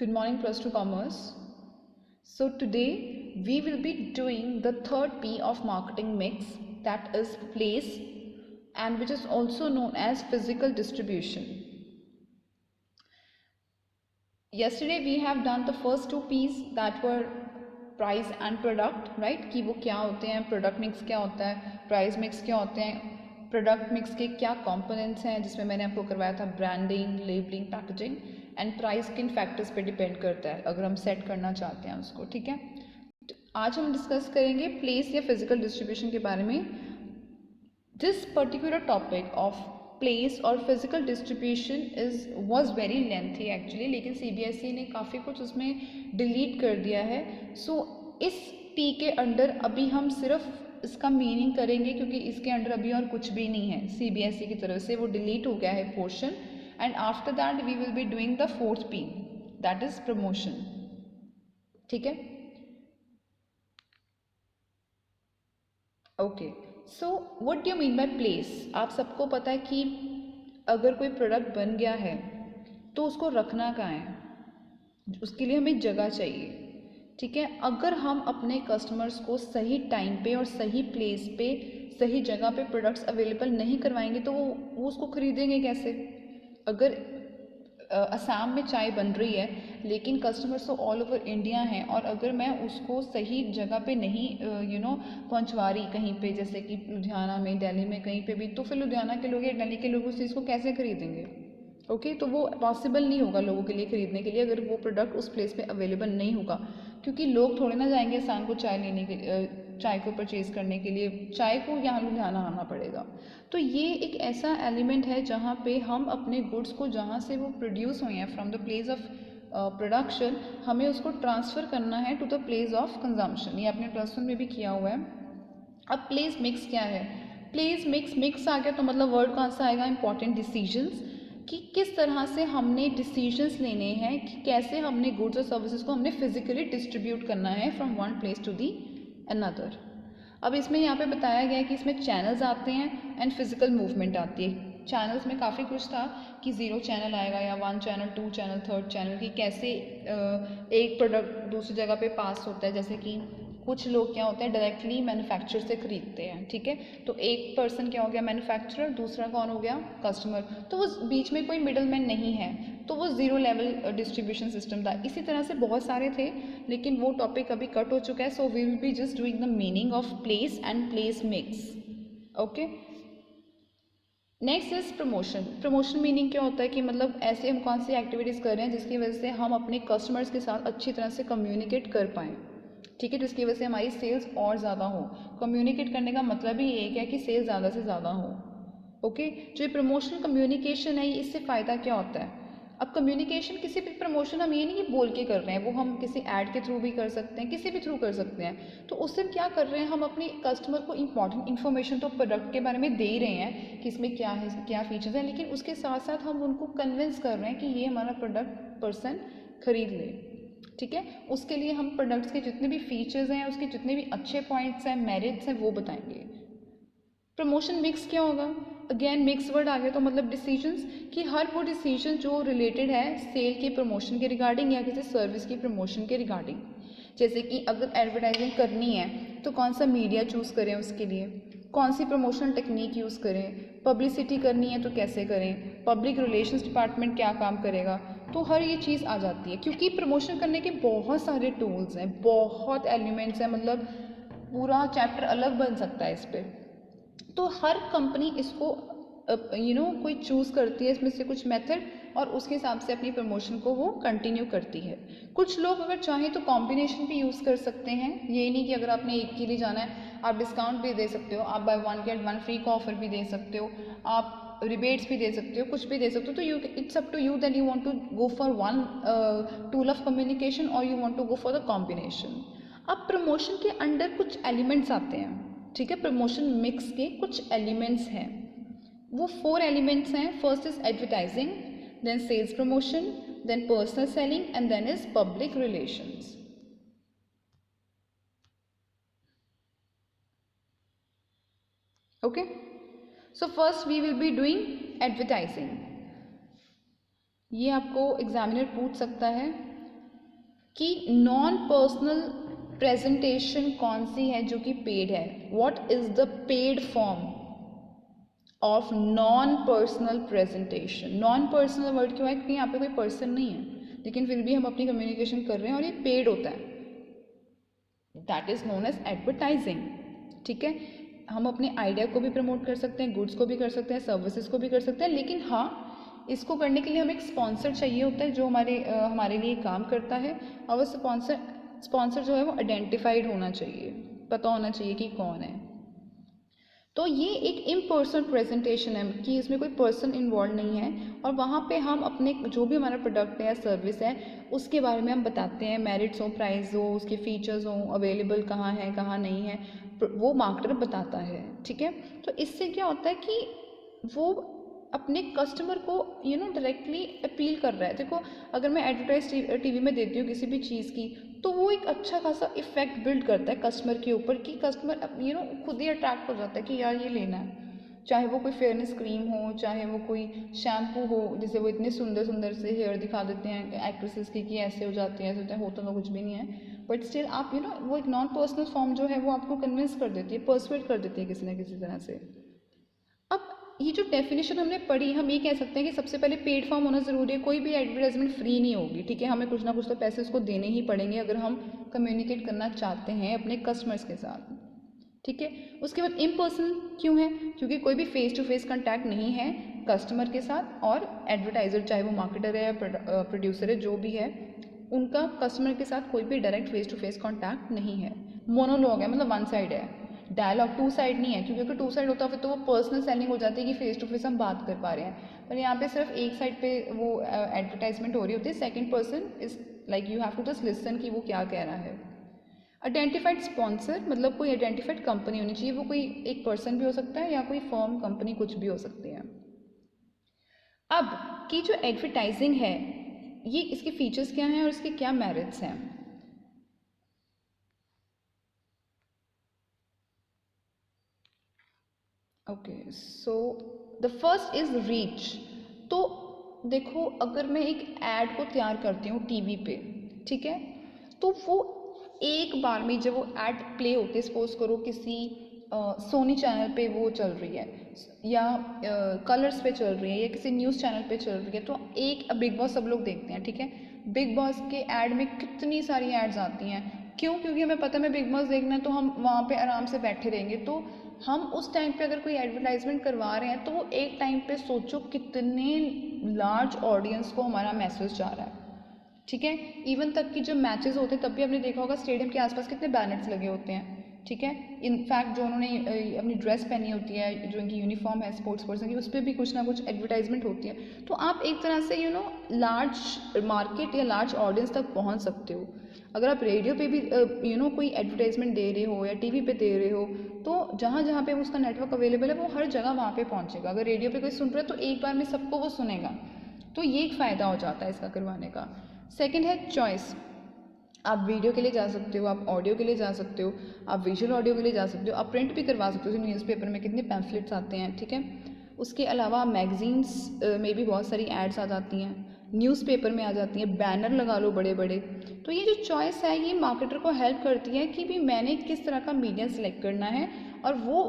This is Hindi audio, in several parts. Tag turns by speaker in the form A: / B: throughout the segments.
A: Good morning, plus 2 commerce. So today we will be doing the third P of marketing mix, that is place, and which is also known as physical distribution. Yesterday we have done the first two P's, that were price and product, right? कि वो क्या होते हैं, प्रोडक्ट मिक्स क्या होता है, प्राइस मिक्स क्या होते हैं, प्रोडक्ट मिक्स के क्या कंपोनेंट्स हैं, जिसमें मैंने आपको करवाया था branding, labelling, packaging, and price किन फैक्टर्स पे डिपेंड करता है अगर हम सेट करना चाहते हैं उसको, ठीक है। आज हम डिस्कस करेंगे प्लेस या फिजिकल डिस्ट्रीब्यूशन के बारे में। This particular topic of place और physical distribution was very lengthy actually, लेकिन CBSE ने काफ़ी कुछ उसमें डिलीट कर दिया है। सो इस P के अंडर अभी हम सिर्फ इसका मीनिंग करेंगे, क्योंकि इसके अंडर अभी और कुछ भी नहीं है CBSE की तरफ से, वो डिलीट हो गया है portion. And after that we will be doing the fourth P, that is promotion, ठीक है। Okay, so what do you mean by place. आप सबको पता है कि अगर कोई प्रोडक्ट बन गया है तो उसको रखना कहाँ है, उसके लिए हमें जगह चाहिए, ठीक है। अगर हम अपने कस्टमर्स को सही टाइम पे और सही प्लेस पे सही जगह पे प्रोडक्ट्स अवेलेबल नहीं करवाएंगे तो वो उसको खरीदेंगे कैसे। अगर असम में चाय बन रही है लेकिन कस्टमर्स तो ऑल ओवर इंडिया हैं, और अगर मैं उसको सही जगह पे नहीं पहुंचवा रही कहीं पे, जैसे कि लुधियाना में, दिल्ली में, कहीं पे भी, तो फिर लुधियाना के लोग या दिल्ली के लोग उस चीज़ को कैसे खरीदेंगे। ओके, तो वो पॉसिबल नहीं होगा लोगों के लिए खरीदने के लिए अगर वो प्रोडक्ट उस प्लेस पे अवेलेबल नहीं होगा, क्योंकि लोग थोड़े ना जाएंगे असम को चाय लेने के चाय को परचेज़ करने के लिए, चाय को यहाँ लुधियाना आना पड़ेगा। तो ये एक ऐसा एलिमेंट है जहाँ पे हम अपने गुड्स को, जहाँ से वो प्रोड्यूस हुए हैं from the place of production, हमें उसको ट्रांसफ़र करना है to the place of consumption. ये आपने +1 में भी किया हुआ है। अब प्लेस मिक्स क्या है, प्लेस मिक्स आ गया तो मतलब वर्ड कहाँ से आएगा, इंपॉर्टेंट डिसीजंस, कि किस तरह से हमने डिसीजंस लेने हैं, कि कैसे हमने गुड्स और सर्विसेज को हमने फिजिकली डिस्ट्रीब्यूट करना है from one place to the another. अब इसमें यहाँ पे बताया गया है कि इसमें चैनल्स आते हैं एंड फिजिकल मूवमेंट आती है। चैनल्स में काफ़ी कुछ था कि 0 चैनल आएगा या 1 चैनल, 2 चैनल, 3rd चैनल, कि कैसे एक प्रोडक्ट दूसरी जगह पे पास होता है। जैसे कि कुछ लोग क्या होते हैं डायरेक्टली मैन्युफैक्चरर से खरीदते हैं, ठीक है। तो एक पर्सन क्या हो गया मैन्युफैक्चरर, दूसरा कौन हो गया कस्टमर, तो वो बीच में कोई मिडल मैन नहीं है, तो वो 0 लेवल डिस्ट्रीब्यूशन सिस्टम था। इसी तरह से बहुत सारे थे, लेकिन वो टॉपिक अभी कट हो चुका है। So we will be just doing the meaning of place and place mix, okay. Next is promotion. Promotion meaning क्या होता है कि मतलब ऐसे हम कौन सी एक्टिविटीज़ कर रहे हैं जिसकी वजह से हम अपने कस्टमर्स के साथ अच्छी तरह से कम्युनिकेट कर पाएँ, ठीक है, जिसकी वजह से हमारी सेल्स और ज़्यादा हो। कम्युनिकेट करने का मतलब ही एक है कि सेल्स ज़्यादा से ज़्यादा हो, ओके। जो ये प्रमोशनल कम्युनिकेशन है, इससे फ़ायदा क्या होता है। अब कम्युनिकेशन, किसी भी प्रमोशन हम ये नहीं कि बोल के कर रहे हैं, वो हम किसी ऐड के थ्रू भी कर सकते हैं, किसी भी थ्रू कर सकते हैं। तो उससे हम क्या कर रहे हैं, हम अपने कस्टमर को इंपॉर्टेंट इन्फॉर्मेशन तो प्रोडक्ट के बारे में दे ही रहे हैं कि इसमें क्या है, क्या फीचर्स हैं, लेकिन उसके साथ साथ हम उनको कन्विंस कर रहे हैं कि ये हमारा प्रोडक्ट पर्सन खरीद ले, ठीक है। उसके लिए हम प्रोडक्ट्स के जितने भी फीचर्स हैं, उसके जितने भी अच्छे पॉइंट्स हैं, मेरिट्स हैं, वो बताएंगे। प्रमोशन मिक्स क्या होगा, अगेन मिक्स वर्ड आ गया तो मतलब डिसीजंस, कि हर वो डिसीजन जो रिलेटेड है सेल के प्रमोशन के रिगार्डिंग या किसी सर्विस की प्रमोशन के रिगार्डिंग। जैसे कि अगर एडवर्टाइजिंग करनी है तो कौन सा मीडिया चूज़ करें, उसके लिए कौन सी प्रमोशनल टेक्निक यूज़ करें, पब्लिसिटी करनी है तो कैसे करें, पब्लिक रिलेशंस डिपार्टमेंट क्या काम करेगा, तो हर ये चीज़ आ जाती है। क्योंकि प्रमोशन करने के बहुत सारे टूल्स हैं, बहुत एलिमेंट्स हैं, मतलब पूरा चैप्टर अलग बन सकता है इस पर। तो हर कंपनी इसको कोई चूज़ करती है इसमें से कुछ मेथड, और उसके हिसाब से अपनी प्रमोशन को वो कंटिन्यू करती है। कुछ लोग अगर चाहें तो कॉम्बिनेशन भी यूज़ कर सकते हैं, ये नहीं कि अगर आपने एक के लिए जाना है आप डिस्काउंट भी दे सकते हो, आप बाय 1 गेट 1 फ्री का ऑफर भी दे सकते हो, आप रिबेट्स भी दे सकते हो, कुछ भी दे सकते हो। तो you it's up to you that you want to go for one tool of communication और you want to go for the combination. अब प्रमोशन के अंडर कुछ एलिमेंट्स आते हैं, ठीक है। प्रमोशन मिक्स के कुछ एलिमेंट्स हैं, वो 4 एलिमेंट्स हैं। First is advertising, then sales promotion, then personal selling, and then is public relations, okay. So first we will be doing advertising. ये आपको एग्जामिनर पूछ सकता है, कि नॉन पर्सनल प्रेजेंटेशन कौन सी है जो कि पेड है. What is the paid form of non personal presentation. Non personal word क्यों है? क्योंकि यहाँ पे कोई पर्सन नहीं है लेकिन फिर भी हम अपनी कम्युनिकेशन कर रहे हैं और ये पेड होता है. That is known as advertising. ठीक है, हम अपने आइडिया को भी प्रमोट कर सकते हैं, गुड्स को भी कर सकते हैं, सर्विसेज को भी कर सकते हैं, लेकिन हाँ, इसको करने के लिए हमें एक स्पॉन्सर चाहिए होता है जो हमारे लिए काम करता है. और वो स्पॉन्सर जो है वो आइडेंटिफाइड होना चाहिए, पता होना चाहिए कि कौन है. तो ये एक इम्पर्सनल प्रेजेंटेशन है कि इसमें कोई पर्सन इन्वॉल्व नहीं है और वहाँ पे हम अपने जो भी हमारा प्रोडक्ट है या सर्विस है उसके बारे में हम बताते हैं. मेरिट्स हो, प्राइस हो, उसके फीचर्स हो, अवेलेबल कहाँ है कहाँ नहीं है, वो मार्केटर बताता है. ठीक है, तो इससे क्या होता है कि वो अपने कस्टमर को डायरेक्टली अपील कर रहा है. देखो, अगर मैं एडवर्टाइज टीवी में देती हूँ किसी भी चीज़ की तो वो एक अच्छा खासा इफेक्ट बिल्ड करता है कस्टमर के ऊपर कि कस्टमर खुद ही अट्रैक्ट हो जाता है कि यार ये लेना है. चाहे वो कोई फेयरनेस क्रीम हो, चाहे वो कोई शैम्पू हो, जैसे वो इतने सुंदर सुंदर से हेयर दिखा देते हैं एक्ट्रेसेस की कि ऐसे हो जाते हैं, ऐसे होता है, होता तो कुछ भी नहीं है. बट स्टिल आप वो एक नॉन पर्सनल फॉर्म जो है वो आपको कन्विंस कर देती है, पर्सुएट कर देती है किसी ना किसी तरह से. अब ये जो डेफिनेशन हमने पढ़ी, हम ये कह सकते हैं कि सबसे पहले पेड फॉर्म होना ज़रूरी है. कोई भी एडवर्टाइजमेंट फ्री नहीं होगी. ठीक है, हमें कुछ ना कुछ तो पैसे उसको देने ही पड़ेंगे अगर हम कम्युनिकेट करना चाहते हैं अपने कस्टमर्स के साथ. ठीक है, उसके बाद इम्पर्सनल क्यों है? क्योंकि कोई भी फेस टू फेस कॉन्टैक्ट नहीं है कस्टमर के साथ और एडवर्टाइज़र, चाहे वो मार्केटर है या प्रोड्यूसर है, जो भी है, उनका कस्टमर के साथ कोई भी direct face to face contact नहीं है. मोनोलॉग है, मतलब वन साइड है. डायलॉग टू साइड नहीं है, क्योंकि अगर टू साइड होता फिर तो वो पर्सनल सेलिंग हो जाती है कि फेस टू फेस हम बात कर पा रहे हैं. पर यहाँ पे सिर्फ एक साइड पे वो एडवर्टाइजमेंट हो रही होती है. Second person is like you have to just listen कि वो क्या कह रहा है. आइडेंटिफाइड स्पॉन्सर मतलब कोई आइडेंटिफाइड कंपनी होनी चाहिए. वो कोई एक पर्सन भी हो सकता है या कोई फर्म, कंपनी, कुछ भी हो सकती है. अब की जो एडवर्टाइजिंग है, ये इसके फीचर्स क्या हैं और इसके क्या मेरिट्स हैं. Okay, so the first is reach. तो देखो, अगर मैं एक ऐड को तैयार करती हूँ टीवी पे, ठीक है, तो वो एक बार में जब वो ऐड प्ले होते, सपोज करो किसी सोनी चैनल पे वो चल रही है या कलर्स पे चल रही है या किसी न्यूज़ चैनल पे चल रही है, तो एक बिग बॉस सब लोग देखते हैं. ठीक है, बिग बॉस के ऐड में कितनी सारी एड्स आती हैं. क्यों? क्योंकि हमें पता है हमें बिग बॉस देखना है, तो हम वहाँ पे आराम से बैठे रहेंगे. तो हम उस टाइम पे अगर कोई एडवर्टाइजमेंट करवा रहे हैं तो वो एक टाइम पे सोचो कितने लार्ज ऑडियंस को हमारा मैसेज जा रहा है. ठीक है, इवन तक कि जब मैचेस होते हैं तब भी आपने देखा होगा स्टेडियम के आसपास कितने बैनर्स लगे होते हैं. ठीक है, इनफैक्ट जो उन्होंने अपनी ड्रेस पहनी होती है, जो उनकी यूनिफॉर्म है स्पोर्ट्स पर्सन की, उस पर भी कुछ ना कुछ एडवर्टाइजमेंट होती है. तो आप एक तरह से लार्ज मार्केट या लार्ज ऑडियंस तक पहुंच सकते हो. अगर आप रेडियो पे भी कोई एडवर्टाइजमेंट दे रहे हो या टीवी पे दे रहे हो, तो जहाँ जहाँ पे उसका नेटवर्क अवेलेबल है वो हर जगह वहाँ पे पहुँचेगा. अगर रेडियो पे कोई सुन रहा है तो एक बार में सबको वो सुनेगा. तो ये एक फ़ायदा हो जाता है इसका करवाने का. सेकंड है चॉइस. आप वीडियो के लिए जा सकते हो, आप ऑडियो के लिए जा सकते हो, आप विजुअल ऑडियो के लिए जा सकते हो, आप प्रिंट भी करवा सकते हो. न्यूज़पेपर में कितने पैम्फलेट्स आते हैं. ठीक है, उसके अलावा मैगजीन्स में भी बहुत सारी एड्स आ जाती हैं, न्यूज़पेपर में आ जाती हैं, बैनर लगा लो बड़े बड़े. तो ये जो चॉइस है ये मार्केटर को हेल्प करती है कि भी मैंने किस तरह का मीडिया सेलेक्ट करना है और वो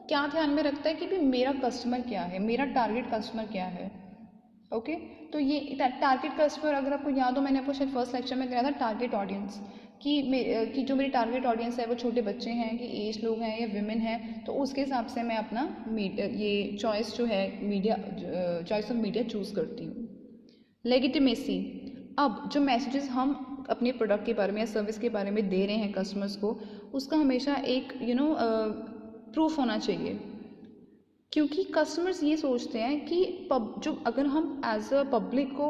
A: क्या ध्यान में रखता है कि भी मेरा कस्टमर क्या है, मेरा टारगेट कस्टमर क्या है. ओके, तो ये टारगेट कस्टमर, अगर आपको याद हो, मैंने आपको शायद फर्स्ट लेक्चर में कराया था टारगेट ऑडियंस कि जो मेरी टारगेट ऑडियंस है वो छोटे बच्चे हैं कि एज लोग हैं या विमेन हैं. तो उसके हिसाब से मैं अपना ये चॉइस जो है media, choice of media choose करती हूँ. लेगिटिमेसी. अब जो मैसेजेस हम अपने प्रोडक्ट के बारे में या सर्विस के बारे में दे रहे हैं कस्टमर्स को, उसका हमेशा एक प्रूफ होना चाहिए. क्योंकि कस्टमर्स ये सोचते हैं कि जो अगर हम एज अ पब्लिक को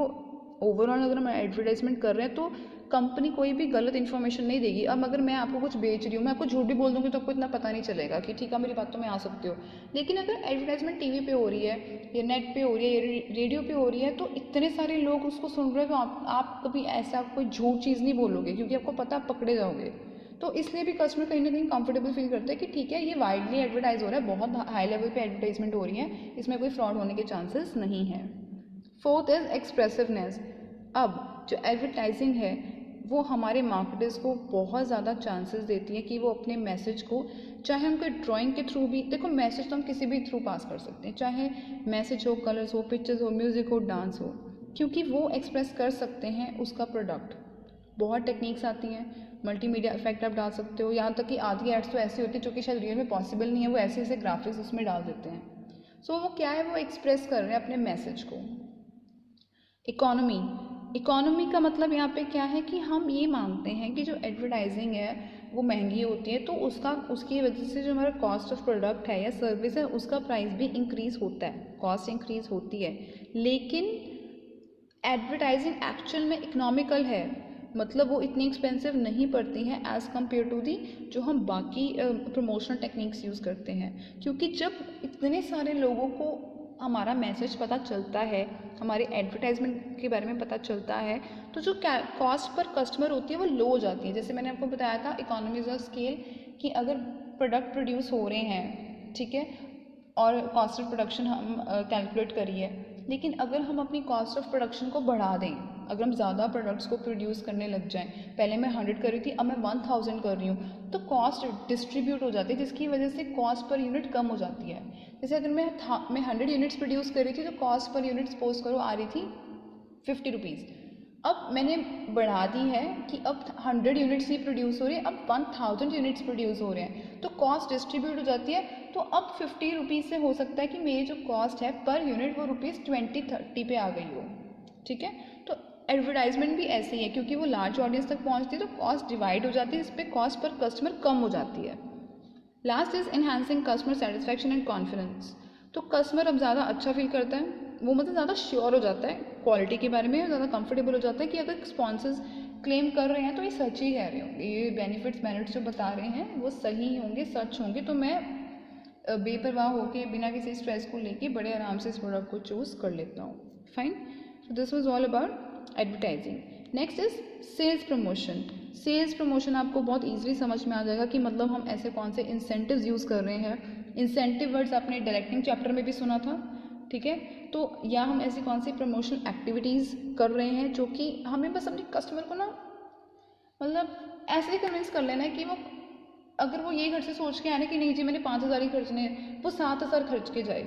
A: ओवरऑल अगर हम एडवर्टाइजमेंट कर रहे हैं तो कंपनी कोई भी गलत इन्फॉर्मेशन नहीं देगी. अब अगर मैं आपको कुछ बेच रही हूँ, मैं आपको झूठ भी बोल दूँगी तो आपको इतना पता नहीं चलेगा कि ठीक है मेरी बातों में आ सकते हो. लेकिन अगर एडवर्टाइजमेंट टीवी पे हो रही है या नेट पे हो रही है या रेडियो पे हो रही है तो इतने सारे लोग उसको सुन रहे हैं, तो आप कभी ऐसा कोई झूठ चीज़ नहीं बोलोगे क्योंकि आपको पता आप पकड़े जाओगे. तो इसलिए भी कस्टमर कहीं ना कहीं कंफर्टेबल फील करते हैं कि ठीक है ये वाइडली एडवर्टाइज हो रहा है, बहुत हाई लेवल पे एडवर्टाइजमेंट हो रही है, इसमें कोई फ्रॉड होने के चांसेस नहीं है. Fourth is expressiveness. अब जो एडवर्टाइजिंग है वो हमारे मार्केटर्स को बहुत ज़्यादा चांसेस देती है कि वो अपने मैसेज को, चाहे हम कोई ड्राइंग के थ्रू भी, देखो मैसेज तो हम किसी भी थ्रू पास कर सकते हैं, चाहे मैसेज हो, कलर्स हो, पिक्चर्स हो, म्यूज़िक हो, डांस हो, क्योंकि वो एक्सप्रेस कर सकते हैं उसका प्रोडक्ट। बहुत टेक्निक्स आती हैं, मल्टीमीडिया इफेक्ट आप डाल सकते हो, यहाँ तक कि आधी एड्स तो ऐसी होती है जो कि शायद रियल में पॉसिबल नहीं है, वो ऐसे ऐसे ग्राफिक्स उसमें डाल देते हैं। सो वो क्या है, वो एक्सप्रेस कर रहे हैं अपने मैसेज को। इकोनॉमी, इकोनॉमी का मतलब यहाँ पे क्या है कि हम ये मानते हैं कि जो एडवर्टाइजिंग है वो महंगी होती है, तो उसकी वजह से जो हमारा कॉस्ट ऑफ प्रोडक्ट है या सर्विस है उसका प्राइस भी इंक्रीज़ होता है, कॉस्ट इंक्रीज़ होती है। लेकिन एडवर्टाइजिंग एक्चुअल में इकोनॉमिकल है, मतलब वो इतनी एक्सपेंसिव नहीं पड़ती हैं एज़ कम्पेयर टू दी जो हम बाकी प्रमोशनल टेक्निक्स यूज़ करते हैं। क्योंकि जब इतने सारे लोगों को हमारा मैसेज पता चलता है, हमारे एडवर्टाइजमेंट के बारे में पता चलता है, तो जो कॉस्ट पर कस्टमर होती है वो लो हो जाती है। जैसे मैंने आपको बताया था इकोनॉमीज ऑफ स्केल, कि अगर प्रोडक्ट प्रोड्यूस हो रहे हैं, ठीक है, और कॉस्ट ऑफ प्रोडक्शन हम कैलकुलेट करिए, लेकिन अगर हम अपनी कॉस्ट ऑफ प्रोडक्शन को बढ़ा दें, अगर हम ज़्यादा प्रोडक्ट्स को प्रोड्यूस करने लग जाएं, पहले मैं 100 कर रही थी, अब मैं 1000 कर रही हूँ, तो कॉस्ट डिस्ट्रीब्यूट हो जाती है, जिसकी वजह से कॉस्ट पर यूनिट कम हो जाती है। जैसे अगर मैं 100 यूनिट्स प्रोड्यूस कर रही थी तो कॉस्ट पर यूनिट सपोज करो आ रही थी 50 रुपीज़, अब मैंने बढ़ा दी है कि अब 100 यूनिट्स ही प्रोड्यूस हो रही है, अब 1000 यूनिट्स प्रोड्यूस हो रहे हैं, तो कॉस्ट डिस्ट्रीब्यूट हो जाती है। तो अब 50 रुपीज़ से हो सकता है कि मेरी जो कॉस्ट है पर यूनिट वो ₹20-30 पे आ गई हो, ठीक है। तो एडवर्टाइजमेंट भी ऐसे ही है, क्योंकि वो लार्ज ऑडियंस तक पहुंचती है तो कॉस्ट डिवाइड हो जाती है, इस पर कॉस्ट पर कस्टमर कम हो जाती है। Last is enhancing customer satisfaction and confidence. तो कस्टमर अब ज़्यादा अच्छा फील करता है, वो मतलब ज़्यादा श्योर हो जाता है क्वालिटी के बारे में, ज़्यादा कंफर्टेबल हो जाता है कि अगर स्पॉन्सर्स क्लेम कर रहे हैं तो ये सच ही कह रहे होंगे, ये बेनिफिट्स मेरिट्स जो बता रहे हैं वो सही होंगे, सच होंगे, तो मैं बेपरवाह होकर बिना किसी स्ट्रेस को लेके बड़े आराम से इस प्रोडक्ट को चूज़ कर लेता हूँ। Fine, so this was all about advertising. Next is sales promotion. Sales promotion आपको बहुत ईजिली समझ में आ जाएगा कि मतलब हम ऐसे कौन से इंसेंटिव्स यूज़ कर रहे हैं। इंसेंटिव वर्ड्स आपने डायरेक्टिंग चैप्टर में भी सुना था, ठीक है। तो या हम ऐसी कौन सी प्रमोशनल एक्टिविटीज़ कर रहे हैं जो कि हमें बस अपने कस्टमर को ना मतलब ऐसे ही कन्विंस कर लेना है कि वो, अगर वो ये घर से सोच के आए ना कि नहीं जी मैंने 5000 ही खर्चने हैं, वो 7000 खर्च के जाए।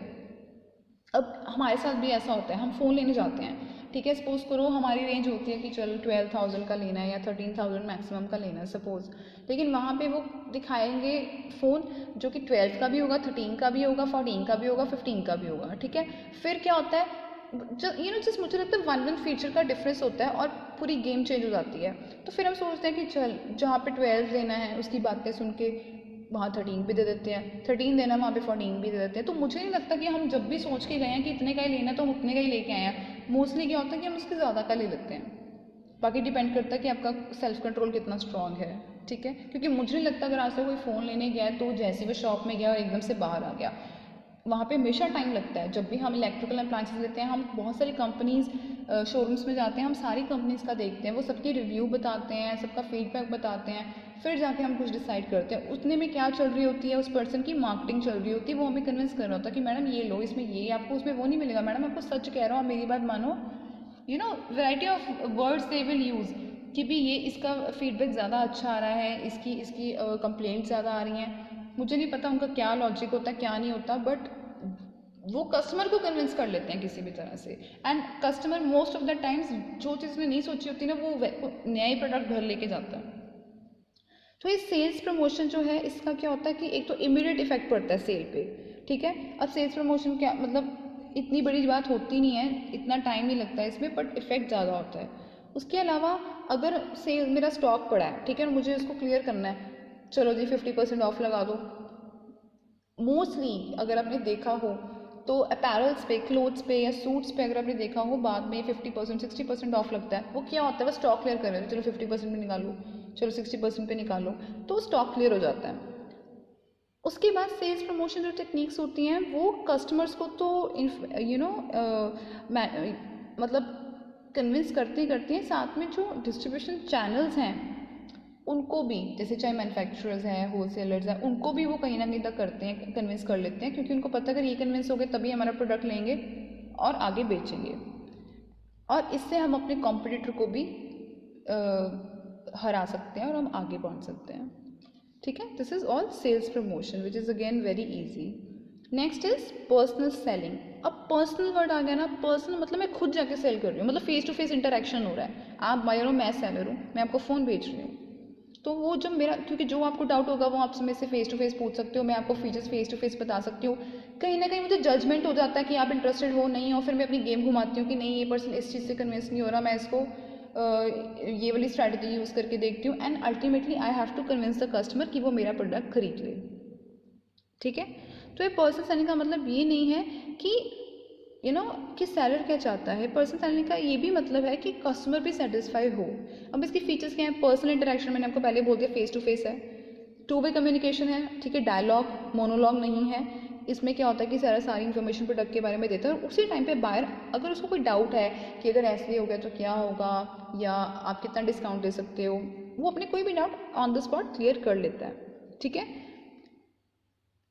A: अब हमारे साथ भी ऐसा होता है, हम फ़ोन लेने जाते हैं, ठीक है, सपोज़ करो हमारी रेंज होती है कि चलो 12,000 का लेना है या 13,000 मैक्सिमम का लेना है सपोज़, लेकिन वहाँ पे वो दिखाएंगे फ़ोन जो कि 12 का भी होगा, 13 का भी होगा, 14 का भी होगा, 15 का भी होगा, ठीक है। फिर क्या होता है, जस्ट मुझे लगता है वन फीचर का डिफरेंस होता है और पूरी गेम चेंज हो जाती है। तो फिर हम सोचते हैं कि चल जहाँ पे 12 लेना है उसकी बातें सुन के वहाँ 13 भी दे देते हैं, 13 देना है वहाँ पे 14 भी दे देते हैं। तो मुझे नहीं लगता कि हम जब भी सोच के गए हैं कि इतने का ही लेना है तो हम उतने का ही लेके आए हैं। मोस्टली क्या होता है कि हम उसके ज़्यादा का ले लेते हैं। बाकी डिपेंड करता है कि आपका सेल्फ कंट्रोल कितना स्ट्रांग है, ठीक है। क्योंकि मुझे नहीं लगता अगर आज से कोई फ़ोन लेने गया तो जैसे वो शॉप में गया और एकदम से बाहर आ गया, वहाँ पे हमेशा टाइम लगता है। जब भी हम इलेक्ट्रिकल अप्लाइंसेस लेते हैं, हम बहुत सारी कंपनीज़ शोरूम्स में जाते हैं, हम सारी कंपनीज़ का देखते हैं, वो सबकी रिव्यू बताते हैं, सबका फीडबैक बताते हैं, फिर जाके हम कुछ डिसाइड करते हैं। उतने में क्या चल रही होती है, उस पर्सन की मार्केटिंग चल रही होती है, वो हमें कन्विंस कर रहा होता है कि मैडम ये लो, इसमें ये आपको उसमें वो नहीं मिलेगा, मैडम आपको सच कह रहा हूँ, मेरी बात मानो। Variety of words they will use कि भी ये इसका फीडबैक ज़्यादा अच्छा आ रहा है, इसकी कंप्लेंट ज़्यादा आ रही हैं। मुझे नहीं पता उनका क्या लॉजिक होता है क्या नहीं होता, बट वो कस्टमर को कन्विंस कर लेते हैं किसी भी तरह से। And customer most of the times जो चीज़ में नहीं सोची होती ना, वो नया ही प्रोडक्ट घर लेके जाता है। तो ये सेल्स प्रमोशन जो है इसका क्या होता है कि एक तो इमीडिएट इफेक्ट पड़ता है सेल पे, ठीक है। अब सेल्स प्रमोशन क्या मतलब इतनी बड़ी बात होती नहीं है, इतना टाइम ही लगता है इसमें, बट इफेक्ट ज़्यादा होता है। उसके अलावा अगर सेल मेरा स्टॉक पड़ा है, ठीक है, मुझे उसको क्लियर करना है, चलो जी 50% ऑफ लगा दो। मोस्टली अगर आपने देखा हो तो अपैरल्स पे, क्लोथ्स पे या सूट्स पे अगर आपने देखा हो बाद में 50% 60% ऑफ लगता है। वो क्या होता है, वो स्टॉक क्लियर कर रहे हैं, चलो 50% पे निकालो, चलो 60% पे निकालो, तो स्टॉक क्लियर हो जाता है। उसके बाद सेल्स प्रमोशन जो टेक्निक्स होती हैं वो कस्टमर्स को तो मतलब कन्विंस करती हैं, साथ में जो डिस्ट्रीब्यूशन चैनल्स हैं उनको भी, जैसे चाहे मैन्युफैक्चरर्स हैं, होलसेलर्स हैं, उनको भी वो कहीं ना कहीं तक करते हैं, कन्विंस कर लेते हैं, क्योंकि उनको पता है अगर ये कन्विंस हो गए तभी हमारा प्रोडक्ट लेंगे और आगे बेचेंगे। और इससे हम अपने कॉम्पिटिटर को भी हरा सकते हैं और हम आगे बढ़ सकते हैं। ठीक है, this is all sales promotion which is again very easy. Next is personal selling. अब पर्सनल वर्ड आ गया ना, पर्सनल मतलब मैं खुद जाके सेल कर रही हूँ, मतलब फेस टू फेस इंटरेक्शन हो रहा है, आप बायर हो मैं सेलर हूँ, मैं आपको फ़ोन भेज रही हूँ। तो वो जब मेरा, क्योंकि जो आपको डाउट होगा वो आपसे मेरे से फेस टू फेस पूछ सकते हो, मैं आपको फीचर्स फेस टू फेस बता सकती हूँ। कहीं ना कहीं मुझे जजमेंट हो जाता है कि आप इंटरेस्टेड हो नहीं हो, फिर मैं अपनी गेम घुमाती हूँ कि नहीं ये पर्सन इस चीज़ से कन्विंस नहीं हो रहा, मैं इसको ये वाली स्ट्रैटेजी यूज़ करके देखती हूँ, and ultimately I have to convince the customer कि वो मेरा प्रोडक्ट खरीद ले। ठीक है, तो ये पर्सनल सेलिंग का मतलब ये नहीं है कि कि सेलर क्या चाहता है। पर्सनल सेलिंग का ये भी मतलब है कि कस्टमर भी सेटिस्फाई हो। अब इसकी फीचर्स क्या है? पर्सनल इंटरेक्शन मैंने आपको पहले बोल दिया, फेस टू फेस है, टू वे कम्युनिकेशन है, ठीक है, डायलॉग मोनोलॉग नहीं है। इसमें क्या होता है कि सेलर सारी इन्फॉर्मेशन प्रोडक्ट के बारे में देता है और उसी टाइम पे बायर अगर उसको कोई डाउट है कि अगर ऐसे हो गया तो क्या होगा, या आप कितना डिस्काउंट दे सकते हो, वो अपने कोई भी doubt on the spot clear कर लेता है। ठीक है,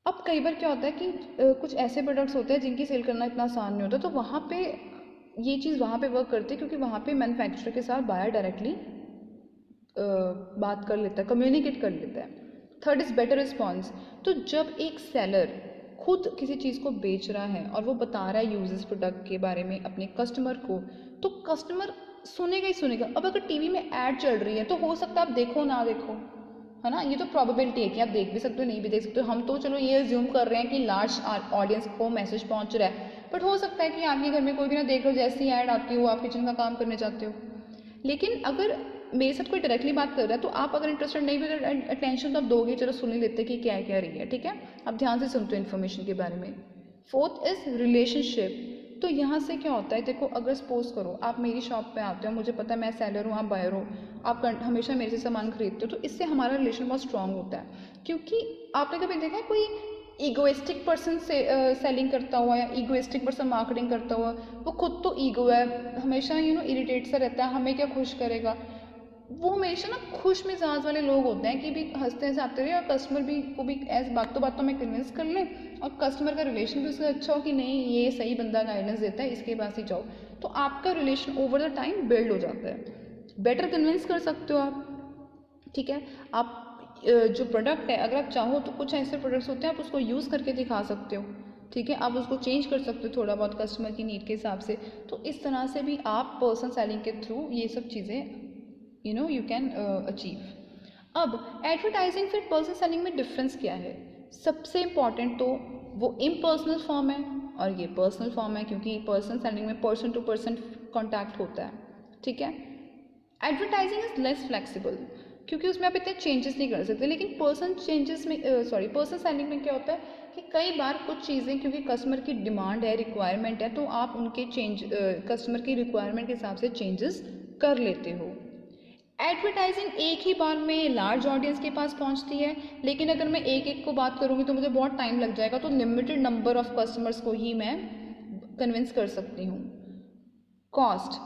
A: अब कई बार क्या होता है कि कुछ ऐसे प्रोडक्ट्स होते हैं जिनकी सेल करना इतना आसान नहीं होता, तो वहाँ पे ये चीज़ वहाँ पे वर्क करती है, क्योंकि वहाँ पे मैन्युफैक्चरर के साथ बायर डायरेक्टली बात कर लेता है, कम्युनिकेट कर लेता है। Third is better response. तो जब एक सेलर खुद किसी चीज़ को बेच रहा है और वो बता रहा है यूजर्स प्रोडक्ट के बारे में अपने कस्टमर को, तो कस्टमर सुनेगा ही सुनेगा। अब अगर टीवी में ऐड चल रही है तो हो सकता है आप देखो ना देखो, है ना, ये तो प्रोबेबिलिटी है कि आप देख भी सकते हो नहीं भी देख सकते हो। हम तो चलो ये अज्यूम कर रहे हैं कि लार्ज ऑडियंस को मैसेज पहुंच रहा है, बट हो सकता है कि आपके घर में कोई भी ना देख लो, जैसी ही ऐड आती हो आप किचन का काम करने जाते हो। लेकिन अगर मेरे साथ कोई डायरेक्टली बात कर रहा है तो आप अगर इंटरेस्टेड नहीं भी, अगर अटेंशन तो आप दोगे, चलो सुन ही लेते कि क्या क्या रही है। ठीक है, आप ध्यान से सुनते हो इन्फॉर्मेशन के बारे में। Fourth is relationship. तो यहाँ से क्या होता है, देखो अगर सपोज करो आप मेरी शॉप पे आते हो, मुझे पता है मैं सेलर हूँ आप बायर हो, आप हमेशा मेरे से सामान खरीदते हो, तो इससे हमारा रिलेशन बहुत स्ट्रांग होता है। क्योंकि आपने कभी देखा है कोई ईगोइस्टिक पर्सन से सेलिंग करता हुआ या ईगोइस्टिक पर्सन मार्केटिंग करता हुआ, वो खुद तो ईगो है, हमेशा इरिटेट सा रहता है, हमें क्या खुश करेगा। वो हमेशा ना खुश मिजाज वाले लोग होते हैं कि भी हंसते हंसाते रहे और कस्टमर भी को भी ऐसे बातों में कन्विंस कर लें, और कस्टमर का रिलेशन भी उससे अच्छा हो कि नहीं ये सही बंदा गाइडेंस देता है, इसके पास ही जाओ। तो आपका relation over the time build हो जाता है, बेटर कन्विंस कर सकते हो आप। ठीक है, आप जो प्रोडक्ट है अगर आप चाहो तो कुछ ऐसे प्रोडक्ट्स होते हैं आप उसको यूज़ करके दिखा सकते हो। ठीक है, आप उसको चेंज कर सकते हो थोड़ा बहुत कस्टमर की नीड के हिसाब से। तो इस तरह से भी आप पर्सनल सेलिंग के थ्रू ये सब चीज़ें यू कैन अचीव। अब एडवर्टाइजिंग फिर पर्सनल सेलिंग में डिफरेंस क्या है? सबसे इम्पॉर्टेंट तो वो इम्पर्सनल फॉर्म है और ये पर्सनल फॉर्म है, क्योंकि पर्सनल सेलिंग में पर्सन टू पर्सन कॉन्टैक्ट होता है। ठीक है, एडवर्टाइजिंग इज लेस फ्लेक्सिबल क्योंकि उसमें आप इतने चेंजेस नहीं कर सकते, लेकिन पर्सन सेलिंग में क्या होता है कि कई बार कुछ चीज़ें क्योंकि कस्टमर की डिमांड है, रिक्वायरमेंट है, तो आप उनके कस्टमर की रिक्वायरमेंट के हिसाब से चेंजेस कर लेते हो। एडवर्टाइजिंग एक ही बार में लार्ज ऑडियंस के पास पहुंचती है, लेकिन अगर मैं एक एक को बात करूंगी तो मुझे बहुत टाइम लग जाएगा, तो लिमिटेड नंबर ऑफ कस्टमर्स को ही मैं कन्विंस कर सकती हूँ। कॉस्ट,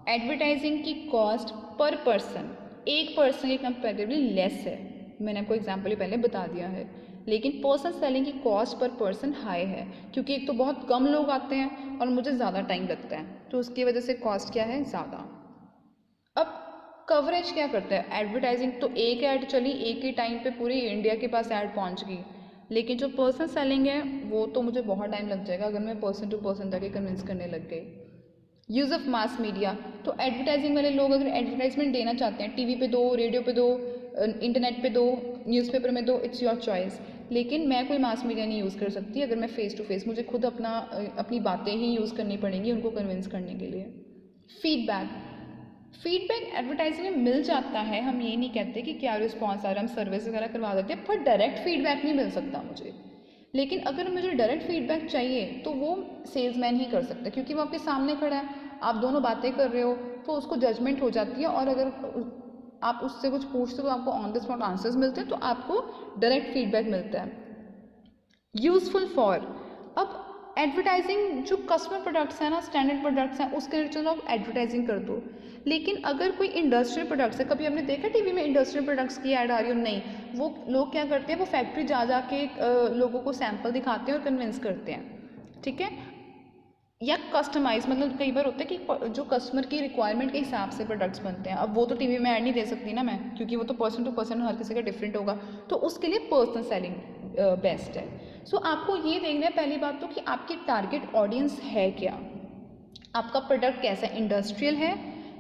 A: एडवर्टाइजिंग की कॉस्ट पर पर्सन एक पर्सन के कंपेरेटिवली लेस है, मैंने आपको एग्जाम्पल ही पहले बता दिया है। लेकिन पर्सन सेलिंग की कॉस्ट पर पर्सन हाई है, क्योंकि एक तो बहुत कम लोग आते हैं और मुझे ज़्यादा टाइम लगता है, तो उसकी वजह से कॉस्ट क्या है, ज़्यादा। अब कवरेज क्या करता है, एडवर्टाइजिंग तो एक ऐड चली एक ही टाइम पे पूरी इंडिया के पास ऐड पहुंच गई, लेकिन जो पर्सन सेलिंग है वो तो मुझे बहुत टाइम लग जाएगा अगर मैं पर्सन टू पर्सन जाके कन्विंस करने लग गई। यूज़ ऑफ मास मीडिया, तो एडवर्टाइजिंग वाले लोग अगर एडवर्टाइजमेंट देना चाहते हैं, टीवी पे दो, रेडियो पे दो, इंटरनेट पे दो, न्यूज़पेपर में दो, इट्स योर चॉइस। लेकिन मैं कोई मास मीडिया नहीं यूज़ कर सकती अगर मैं फेस टू फेस, मुझे खुद अपनी बातें ही यूज़ करनी पड़ेंगी उनको कन्विंस करने के लिए। फीडबैक एडवर्टाइजिंग में मिल जाता है, हम ये नहीं कहते कि क्या रिस्पॉन्स आ रहा है, हम सर्विस वगैरह करवा देते हैं, पर डायरेक्ट फीडबैक नहीं मिल सकता मुझे। लेकिन अगर मुझे डायरेक्ट फीडबैक चाहिए तो वो सेल्समैन ही कर सकता है, क्योंकि वो आपके सामने खड़ा है, आप दोनों बातें कर रहे हो, तो उसको जजमेंट हो जाती है, और अगर आप उससे कुछ पूछते हो तो आपको ऑन द स्पॉट आंसर्स मिलते हैं, तो आपको डायरेक्ट फीडबैक मिलता है। यूज़फुल फॉर, अब एडवर्टाइजिंग जो कस्टमर प्रोडक्ट्स हैं ना, स्टैंडर्ड प्रोडक्ट्स हैं, उसके लिए चलो आप एडवर्टाइजिंग कर दो। लेकिन अगर कोई इंडस्ट्रियल प्रोडक्ट्स है, कभी आपने देखा टीवी में इंडस्ट्रियल प्रोडक्ट्स की ऐड आ रही हो? नहीं, वो लोग क्या करते हैं, वो फैक्ट्री जा जा के लोगों को सैंपल दिखाते हैं और कन्विंस करते हैं। ठीक है, या कस्टमाइज, मतलब कई बार होता है कि जो कस्टमर की रिक्वायरमेंट के हिसाब से प्रोडक्ट्स बनते हैं। अब वो तो टीवी में ऐड नहीं दे सकती ना मैं, क्योंकि वो तो पर्सन टू पर्सन हर किसी का डिफरेंट होगा, तो उसके लिए पर्सनल सेलिंग बेस्ट है। सो आपको ये देखना है पहली बात तो कि आपकी टारगेट ऑडियंस है क्या, आपका प्रोडक्ट कैसा है, इंडस्ट्रियल है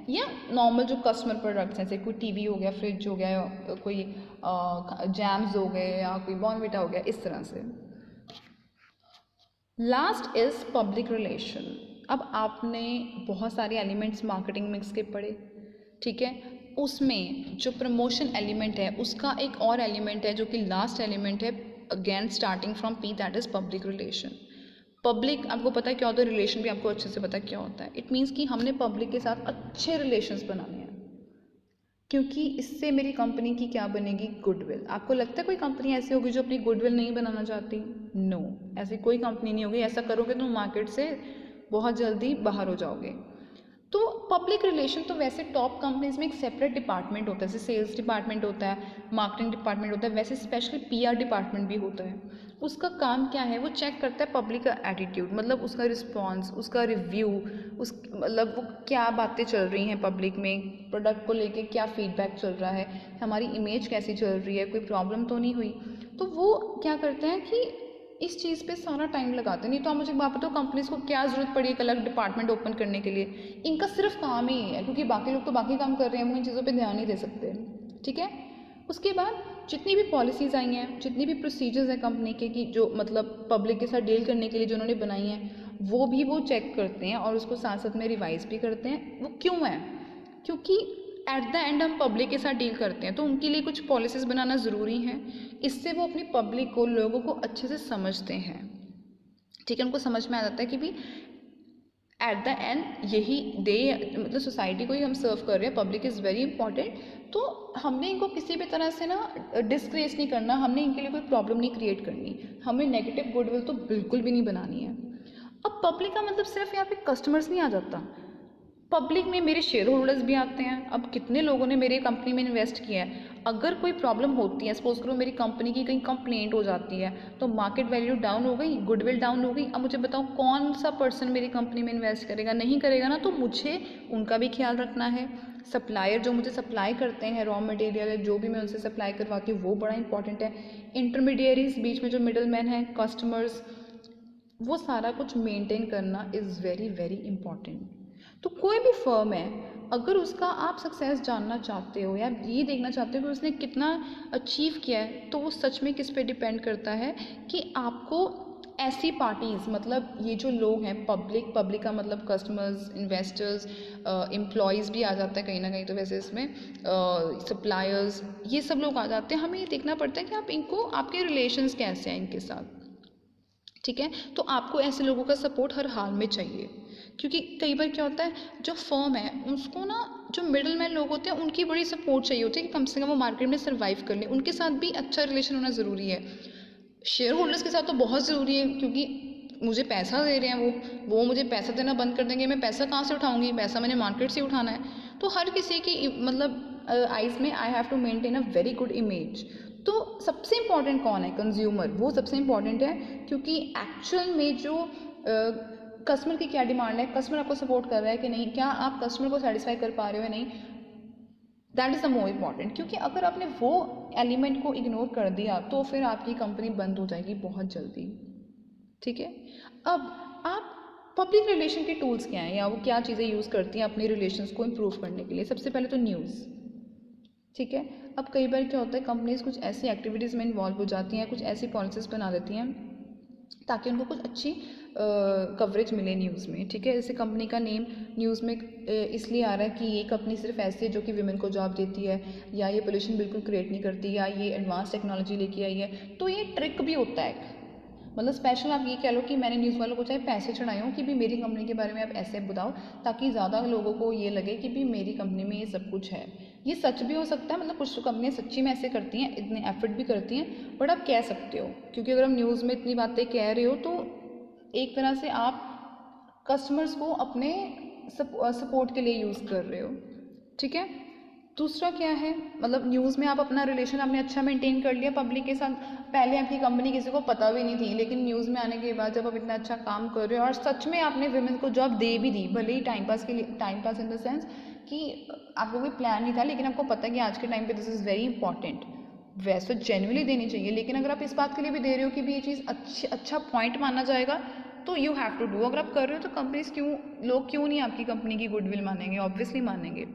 A: या नॉर्मल जो कस्टमर प्रोडक्ट्स हैं, जैसे कोई टीवी हो गया, फ्रिज हो गया, या कोई जैम्स हो गए, या कोई बॉर्नविटा हो गया, इस तरह से। Last is public relation. अब आपने बहुत सारे एलिमेंट्स मार्केटिंग मिक्स के पढ़े, ठीक है, उसमें जो प्रमोशन एलिमेंट है उसका एक और एलिमेंट है जो कि लास्ट एलिमेंट है, again starting from P, that is public relation. Public आपको पता है क्या होता है, रिलेशन भी आपको अच्छे से पता है क्या होता है। इट मीन्स कि हमने पब्लिक के साथ अच्छे रिलेशंस बनाने हैं, क्योंकि इससे मेरी कंपनी की क्या बनेगी, गुडविल। आपको लगता है कोई कंपनी ऐसी होगी जो अपनी गुडविल नहीं बनाना चाहती? नो, ऐसी कोई कंपनी नहीं होगी। ऐसा करोगे तो मार्केट से बहुत जल्दी बाहर हो जाओगे। तो पब्लिक रिलेशन तो वैसे टॉप कंपनीज में एक सेपरेट डिपार्टमेंट होता है, जैसे सेल्स डिपार्टमेंट होता है, मार्केटिंग डिपार्टमेंट होता है, वैसे स्पेशली पीआर डिपार्टमेंट भी होता है। उसका काम क्या है, वो चेक करता है पब्लिक का एटीट्यूड, मतलब उसका रिस्पॉन्स, उसका रिव्यू, उस मतलब वो क्या बातें चल रही हैं पब्लिक में, प्रोडक्ट को लेके क्या फीडबैक चल रहा है, हमारी इमेज कैसी चल रही है, कोई प्रॉब्लम तो नहीं हुई। तो वो क्या करते हैं कि इस चीज़ पे सारा टाइम लगाते हैं। नहीं तो आप मुझे एक बात बताओ, कंपनीज़ को क्या ज़रूरत पड़ी एक अलग डिपार्टमेंट ओपन करने के लिए? इनका सिर्फ काम ही है, क्योंकि बाकी लोग तो बाकी काम कर रहे हैं, वो इन चीज़ों पे ध्यान नहीं दे सकते, ठीक है। उसके बाद जितनी भी पॉलिसीज़ आई हैं, जितनी भी प्रोसीजर्स हैं कंपनी के, कि जो मतलब पब्लिक के साथ डील करने के लिए जो उन्होंने बनाई हैं, वो भी वो चेक करते हैं और उसको साथ साथ में रिवाइज भी करते हैं। वो क्यों है? क्योंकि एट द एंड हम पब्लिक के साथ डील करते हैं, तो उनके लिए कुछ पॉलिसीज़ बनाना ज़रूरी है। इससे वो अपनी पब्लिक को, लोगों को अच्छे से समझते हैं, ठीक है, उनको समझ में आ जाता है कि भी एट द एंड यही दे, मतलब सोसाइटी को ही हम सर्व कर रहे हैं, पब्लिक इज़ वेरी इंपॉर्टेंट। तो हमने इनको किसी भी तरह से ना डिस्क्रेस नहीं करना, हमने इनके लिए कोई प्रॉब्लम नहीं क्रिएट करनी, हमें नेगेटिव गुडविल तो बिल्कुल भी नहीं बनानी है। अब पब्लिक का मतलब सिर्फ यहाँ पे कस्टमर्स नहीं आ जाता, पब्लिक में मेरे शेयर होल्डर्स भी आते हैं। अब कितने लोगों ने मेरी कंपनी में इन्वेस्ट किया है, अगर कोई प्रॉब्लम होती है, सपोज करो मेरी कंपनी की कहीं कंप्लेंट हो जाती है, तो मार्केट वैल्यू डाउन हो गई, गुडविल डाउन हो गई। अब मुझे बताओ कौन सा पर्सन मेरी कंपनी में इन्वेस्ट करेगा? नहीं करेगा ना। तो मुझे उनका भी ख्याल रखना है। सप्लायर जो मुझे सप्लाई करते हैं रॉ मटेरियल, जो भी मैं उनसे सप्लाई करवाती हूँ, वो बड़ा इंपॉर्टेंट है। इंटरमीडियरीज, बीच में जो मिडल मैन है, कस्टमर्स, वो सारा कुछ मेंटेन करना इज़ वेरी वेरी इंपॉर्टेंट। तो कोई भी फर्म है, अगर उसका आप सक्सेस जानना चाहते हो या ये देखना चाहते हो कि उसने कितना अचीव किया है, तो वो सच में किस पे डिपेंड करता है कि आपको ऐसी पार्टीज़, मतलब ये जो लोग हैं, पब्लिक का मतलब कस्टमर्स, इन्वेस्टर्स, एम्प्लॉयज़ भी आ जाता है कहीं ना कहीं, तो वैसे इसमें सप्लायर्स, ये सब लोग आ जाते हैं। हमें ये देखना पड़ता है कि आप इनको, आपके रिलेशंस कैसे हैं इनके साथ, ठीक है। तो आपको ऐसे लोगों का सपोर्ट हर हाल में चाहिए, क्योंकि कई बार क्या होता है, जो फर्म है उसको ना, जो मिडल मैन लोग होते हैं उनकी बड़ी सपोर्ट चाहिए होती है कि कम से कम वो मार्केट में सर्वाइव कर लें, उनके साथ भी अच्छा रिलेशन होना ज़रूरी है। शेयर होल्डर्स के साथ तो बहुत ज़रूरी है, क्योंकि मुझे पैसा दे रहे हैं, वो मुझे पैसा देना बंद कर देंगे, मैं पैसा कहाँ से उठाऊंगी? पैसा मैंने मार्केट से उठाना है। तो हर किसी की मतलब आइज़ में I have to maintain a very good image. तो सबसे इम्पॉर्टेंट कौन है? कंज्यूमर, वो सबसे इम्पॉर्टेंट है, क्योंकि एक्चुअल में जो कस्टमर की क्या डिमांड है, कस्टमर आपको सपोर्ट कर रहा है कि नहीं, क्या आप कस्टमर को सेटिस्फाई कर पा रहे हो या नहीं, that is the more important. क्योंकि अगर आपने वो एलिमेंट को इग्नोर कर दिया तो फिर आपकी कंपनी बंद हो जाएगी बहुत जल्दी, ठीक है। अब आप पब्लिक रिलेशन के टूल्स क्या हैं, या वो क्या चीज़ें यूज़ करती हैं अपने रिलेशंस को इम्प्रूव करने के लिए? सबसे पहले तो न्यूज़, ठीक है। अब कई बार क्या होता है, कंपनीज कुछ ऐसी एक्टिविटीज़ में इन्वॉल्व हो जाती हैं, कुछ ऐसी पॉलिसीज़ बना देती हैं ताकि उनको कुछ अच्छी कवरेज मिले न्यूज़ में, ठीक है। जैसे कंपनी का नेम न्यूज़ में इसलिए आ रहा है कि ये कंपनी सिर्फ ऐसी है जो कि विमेन को जॉब देती है, या ये पोल्यूशन बिल्कुल क्रिएट नहीं करती, या ये एडवांस टेक्नोलॉजी लेके आई है। तो ये ट्रिक भी होता है, मतलब स्पेशल आप ये कह लो कि मैंने न्यूज़ वालों को चाहे पैसे चढ़ाए हों कि भी मेरी कंपनी के बारे में आप ऐसे बताओ, ताकि ज़्यादा लोगों को ये लगे कि भी मेरी कंपनी में ये सब कुछ है। ये सच भी हो सकता है, मतलब कुछ तो कंपनियाँ सच्ची में ऐसे करती हैं, इतने एफर्ट भी करती हैं, बट आप कह सकते हो, क्योंकि अगर हम न्यूज़ में इतनी बातें कह रहे हो तो एक तरह से आप कस्टमर्स को अपने सपोर्ट के लिए यूज़ कर रहे हो, ठीक है। दूसरा क्या है, मतलब न्यूज़ में आप अपना रिलेशन आपने अच्छा मेंटेन कर लिया पब्लिक के साथ, पहले आपकी कंपनी किसी को पता भी नहीं थी, लेकिन न्यूज़ में आने के बाद जब आप इतना अच्छा काम कर रहे हो और सच में आपने विमेन को जॉब दे भी दी, भले ही टाइम पास के लिए, time pass in the sense कि आपको कोई प्लान नहीं था, लेकिन आपको पता है कि आज के टाइम पे दिस इज़ वेरी इंपॉर्टेंट, वैसे जेन्युइनली देनी चाहिए, लेकिन अगर आप इस बात के लिए भी दे रहे हो कि भी ये चीज़ अच्छा पॉइंट माना जाएगा, तो यू हैव टू डू। अगर आप कर रहे हो तो कंपनीज क्यों, लोग क्यों नहीं आपकी कंपनी की गुडविल मानेंगे, ऑब्वियसली मानेंगे।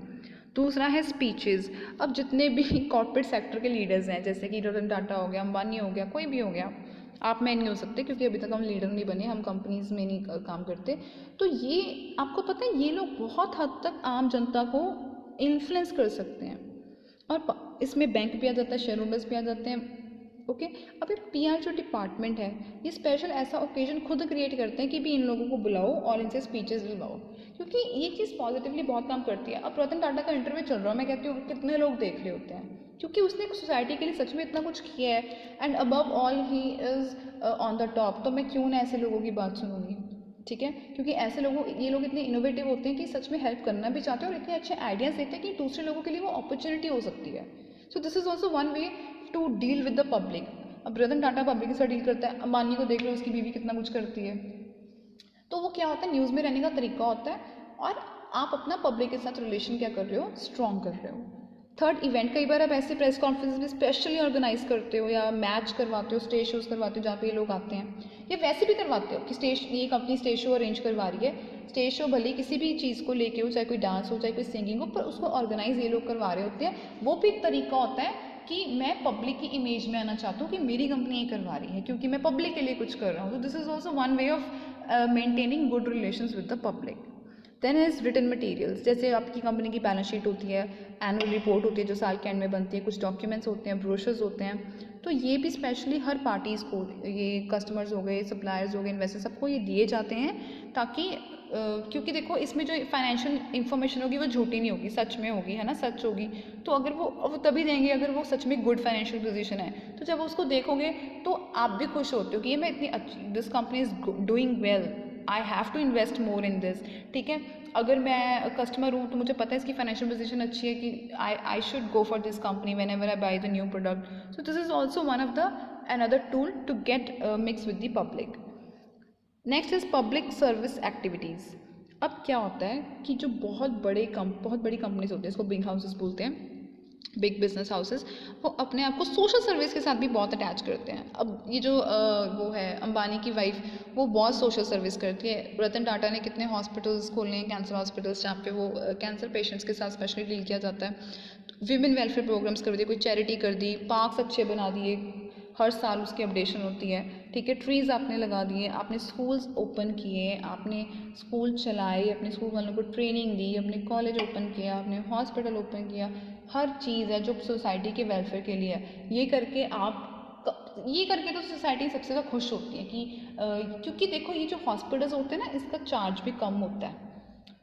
A: दूसरा है स्पीचेस। अब जितने भी कॉर्पोरेट सेक्टर के लीडर्स हैं, जैसे कि रतन टाटा हो गया, अंबानी हो गया, कोई भी हो गया, आप मैं नहीं हो सकते क्योंकि अभी तक हम लीडर नहीं बने, हम कंपनीज में नहीं काम करते, तो ये आपको पता है ये लोग बहुत हद तक आम जनता को इन्फ्लुएंस कर सकते हैं, और इसमें बैंक भी आ जाता है, शेयर होल्डर्स भी आ जाते हैं। ओके, अब ये पीआर जो डिपार्टमेंट है, ये स्पेशल ऐसा ओकेजन खुद क्रिएट करते हैं कि भी इन लोगों को बुलाओ और इनसे स्पीचेस दिलवाओ, क्योंकि ये चीज़ पॉजिटिवली बहुत काम करती है। अब रतन टाटा का इंटरव्यू चल रहा है, मैं कहती हूँ कितने लोग देख रहे होते हैं, क्योंकि उसने सोसाइटी के लिए सच में इतना कुछ किया है, and above all he is on the top, तो मैं क्यों ना ऐसे लोगों की बात सुनूंगी, ठीक है, क्योंकि ऐसे लोगों, ये लोग इतने इनोवेटिव होते हैं कि सच में हेल्प करना भी चाहते हैं और इतने अच्छे आइडियाज़ देते हैं कि दूसरे लोगों के लिए वो अपॉर्चुनिटी हो सकती है। So this is also one way to deal with the public. अब रतन टाटा पब्लिक के साथ डील करता है, अंबानी को देख लो, उसकी बीवी कितना कुछ करती है, तो वो क्या होता है, न्यूज़ में रहने का तरीका होता है, और आप अपना पब्लिक के साथ रिलेशन क्या कर रहे हो, स्ट्रॉन्ग कर रहे हो। थर्ड, इवेंट, कई बार आप ऐसे प्रेस कॉन्फ्रेंस भी स्पेशली ऑर्गेनाइज करते हो या मैच करवाते हो, स्टेज शोज करवाते हो जहाँ पे ये लोग आते हैं, या वैसे भी करवाते हो कि स्टेज, ये कंपनी स्टेज शो अरेंज करवा रही है, स्टेज शो भले किसी भी चीज़ को लेके हो, चाहे कोई डांस हो, चाहे कोई सिंगिंग हो, पर उसको ऑर्गेनाइज ये लोग करवा रहे होते हैं, वो भी एक तरीका होता है कि मैं पब्लिक की इमेज में आना चाहता हूँ कि मेरी कंपनी ये करवा रही है क्योंकि मैं पब्लिक के लिए कुछ कर रहा हूँ, तो this is also one way of maintaining good relations with the public. Then is written materials, जैसे आपकी कंपनी की बैलेंस शीट होती है, एनुअल रिपोर्ट होती है जो साल के एंड में बनती है, कुछ डॉक्यूमेंट्स होते हैं, ब्रोशर्स होते हैं, तो ये भी स्पेशली हर पार्टीज़ को, ये कस्टमर्स हो गए, सप्लायर्स हो गए, इन्वेस्टर्स, सबको ये दिए जाते हैं, ताकि क्योंकि देखो इसमें जो फाइनेंशियल इन्फॉर्मेशन होगी वो झूठी नहीं होगी, सच में होगी, है ना, सच होगी, तो अगर वो तभी देंगे अगर वो सच में गुड फाइनेंशियल पोजीशन है, तो जब उसको देखोगे तो आप भी खुश होते हो कि ये मैं इतनी अच्छी, this company is doing well, I have to invest more in this, ठीक है। अगर मैं कस्टमर हूँ तो मुझे पता है इसकी फाइनेंशियल पोजीशन अच्छी है कि I should go for this company whenever I buy the new product, so this is also one of the another tool to get mix with the public. Next is public service activities. अब क्या होता है कि जो बहुत बड़ी कंपनीज होती हैं, इसको बिग हाउसेस बोलते हैं, बिग बिजनेस हाउसेस, वो अपने आप को सोशल सर्विस के साथ भी बहुत अटैच करते हैं। अब ये जो वो है अंबानी की वाइफ, वो बहुत सोशल सर्विस करती है। रतन टाटा ने कितने हॉस्पिटल्स खोले हैं, कैंसर हॉस्पिटल्स, जहाँ पे वो कैंसर पेशेंट्स के साथ स्पेशली डील किया जाता है। विमेन वेलफेयर प्रोग्राम्स कर दिए, कोई चैरिटी कर दी, पार्क्स अच्छे बना दिए, हर साल उसकी अपडेशन होती है, ठीक है, ट्रीज़ आपने लगा दिए, आपने स्कूल्स ओपन किए, आपने स्कूल चलाए, अपने स्कूल वालों को ट्रेनिंग दी, अपने कॉलेज ओपन किया, आपने हॉस्पिटल ओपन किया, हर चीज़ है जो सोसाइटी के वेलफेयर के लिए है। ये करके तो सोसाइटी सबसे ज़्यादा खुश होती है कि क्योंकि देखो ये जो हॉस्पिटल्स होते हैं ना, इसका चार्ज भी कम होता है,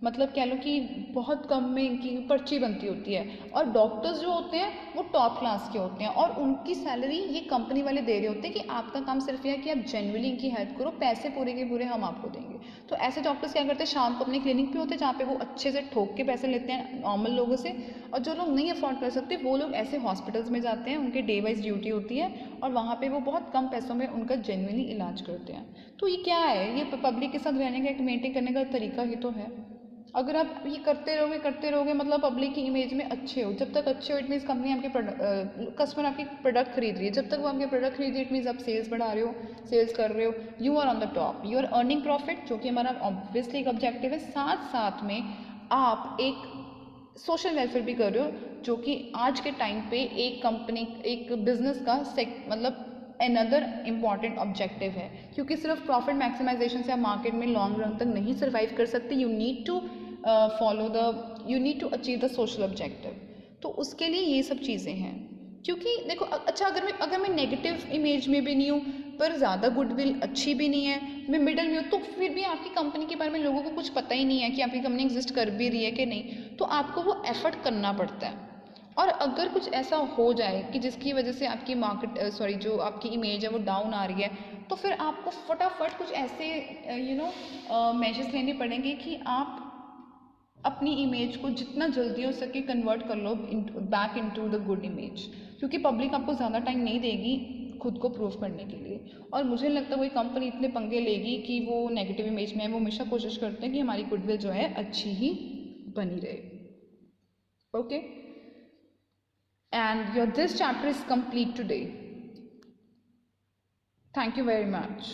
A: मतलब कह लो कि बहुत कम में इनकी पर्ची बनती होती है, और डॉक्टर्स जो होते हैं वो टॉप क्लास के होते हैं, और उनकी सैलरी ये कंपनी वाले दे रहे होते हैं कि आपका काम सिर्फ यह है कि आप जेन्युइनली इनकी हेल्प करो, पैसे पूरे के पूरे हम आपको देंगे। तो ऐसे डॉक्टर्स क्या करते हैं, शाम को अपनी क्लिनिक पे होते हैं जहाँ पे वो अच्छे से ठोक के पैसे लेते हैं नॉर्मल लोगों से, और जो लोग नहीं अफोर्ड कर सकते वो लोग ऐसे हॉस्पिटल्स में जाते हैं, उनके डे वाइज ड्यूटी होती है, और वहाँ पर वो बहुत कम पैसों में उनका जेन्युइनली इलाज करते हैं। तो ये क्या है, ये पब्लिक के साथ रहने का एक मेंटेन करने का तरीका ही तो है। अगर आप ये करते रहोगे मतलब पब्लिक की इमेज में अच्छे हो, जब तक अच्छे हो इट मीन्स कंपनी आपके कस्टमर आपकी प्रोडक्ट खरीद रही है, जब तक वो आपके प्रोडक्ट खरीद रही है इट मीन्स आप सेल्स बढ़ा रहे हो, सेल्स कर रहे हो, you are on the top, you are earning profit, जो कि हमारा ऑब्वियसली एक ऑब्जेक्टिव है। साथ साथ में आप एक सोशल वेलफेयर भी कर रहे हो, जो कि आज के टाइम पे एक कंपनी, एक बिजनेस का मतलब अनदर इम्पॉर्टेंट ऑब्जेक्टिव है, क्योंकि सिर्फ प्रॉफिट मैक्सिमाइजेशन से आप मार्केट में लॉन्ग रन तक नहीं सर्वाइव कर सकते, you need to achieve the social objective. तो उसके लिए ये सब चीज़ें हैं, क्योंकि देखो अच्छा अगर मैं नेगेटिव इमेज में भी नहीं हूँ पर ज़्यादा गुडविल अच्छी भी नहीं है, मैं मिडल में हूँ, तो फिर भी आपकी कंपनी के बारे में लोगों को कुछ पता ही नहीं है कि आपकी कंपनी एग्जिस्ट कर भी रही है कि नहीं, तो आपको वो एफर्ट करना पड़ता है। और अगर कुछ ऐसा हो जाए कि जिसकी वजह से आपकी जो आपकी इमेज है वो डाउन आ रही है, तो फिर आपको फटाफट कुछ ऐसे मेजर्स लेने पड़ेंगे कि आप अपनी इमेज को जितना जल्दी हो सके कन्वर्ट कर low back into the good image, क्योंकि पब्लिक आपको ज़्यादा टाइम नहीं देगी खुद को प्रूव करने के लिए। और मुझे लगता है कोई कंपनी इतने पंगे लेगी कि वो नेगेटिव इमेज में है, वो हमेशा कोशिश करते हैं कि हमारी गुडविल जो है अच्छी ही बनी रहे। Okay, and your this chapter is complete today. Thank you very much.